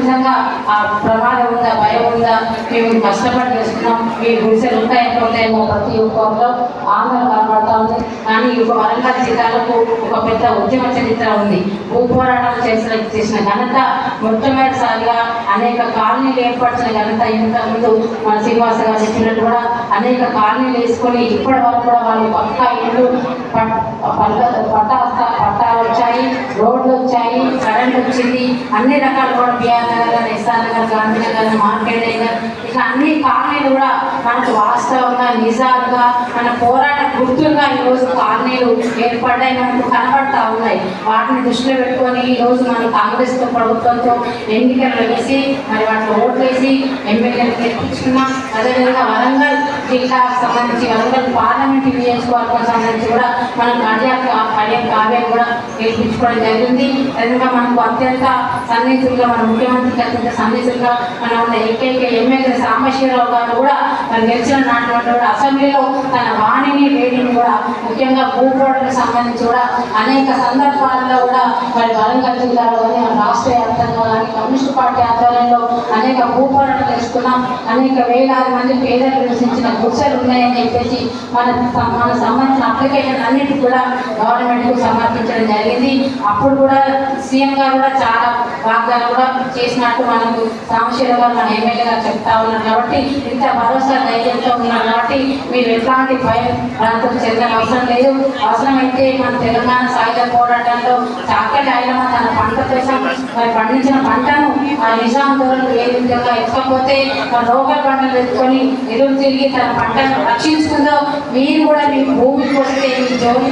నిజంగా ఆ ప్రమాదం ఉందా, భయం ఉందా, మేము కష్టపడి చేస్తున్నాం, మీ గుడిసెలు ఉంటాయేమో ప్రతి ఒక్కరిలో ఆందోళన కనబడతా ఉంది. కానీ ఒక వరంగల్ జిల్లాలకు ఒక పెద్ద ఉద్యమ చరిత్ర ఉంది. భూ పోరాటం చేసిన ఘనత మొట్టమొదటిసారిగా అనేక కాలనీలు ఏర్పరిచిన ఘనత ఇంతకుముందు మన శ్రీనివాస గారు చెప్పినట్టు కూడా అనేక కాలనీలు వేసుకొని ఇప్పటి వరకు కూడా వాళ్ళు పక్కా ఇల్లు పట్టాలు వచ్చాయి, రోడ్లు వచ్చాయి, కరెంట్ వచ్చింది, అన్ని రకాలు కూడా బిఆర్ నగర్ కానీ, ఎస్ఆర్ నగర్, గాంధీ నగర్, మార్కెట్ నగర్, ఇట్లా అన్ని కాలనీలు కూడా మనకు వాస్తవంగా నిజాలుగా మన పోరాట గుర్తులుగా ఈరోజు కాలనీలు ఏర్పడ్డాయి, మనకు కనబడతా ఉన్నాయి. వాటిని దృష్టిలో పెట్టుకొని ఈరోజు మనం కాంగ్రెస్ ప్రభుత్వంతో ఎన్నికలు వేసి మరి వాటిలో ఓట్లు వేసి ఎమ్మెల్యేలు గెలిపించుకున్నాం. అదేవిధంగా వరంగల్ జిల్లాకు సంబంధించి వరంగల్ పార్లమెంట్ నియోజకవర్గం సంబంధించి కూడా మనం కావ్యం కూడా గెలిపించుకోవడం జరిగింది. అదేవిధంగా మనకు అత్యంత సన్నిహితులుగా మన ముఖ్యమంత్రికి అత్యంత సన్నిహితులుగా మనం ఉన్న ఏకైక ఎమ్మెల్యే సాంబశివరావు గారు కూడా మరి గెలిచిన నాటువంటి కూడా అసెంబ్లీలో తన వాణిని వేడిని కూడా ముఖ్యంగా భూపోరాటకు సంబంధించి కూడా అనేక సందర్భాల్లో కూడా మరి వరంగల్ జిల్లాలో కానీ రాష్ట్ర వ్యాప్తంగా కానీ కమ్యూనిస్ట్ పార్టీ ఆధ్వర్యంలో అనేక భూపోరాటాలు చేసుకున్నాం. అనేక వేలాది మంది పేదలు నివసించిన గుడిసెలు ఉన్నాయని చెప్పేసి మన సంబంధించిన అప్లికేషన్ అన్నిటి కూడా గవర్నమెంట్కు సమర్పించడం జరిగింది. అప్పుడు కూడా సీఎం గారు కూడా చాలా వాగ్దానాలు కూడా చేసినట్టు మనకు సాంబశివరావు గారు మన ఎమ్మెల్యే గారు చెప్తా ఉన్నారు. కాబట్టి ఇంత భరోసా ధైర్యంతో ఉన్నారు కాబట్టి మీరు ఎట్లాంటి భయం ప్రాంతం చెందిన అవసరం లేదు. అవసరమైతే మన తెలంగాణ సాయుధ పోరాటంలో చాకలి ఆయన తన పంట కోసం మరి పండించిన పంటను ఆ నిజాం దూరం ఏ విధంగా ఎక్కకపోతే మన లోకల్ పంటలు ఎత్తుకొని ఎదురు తిరిగి తన పంటను రక్షించుకుందో మీరు కూడా మీ భూమికి వస్తే మీ జోలి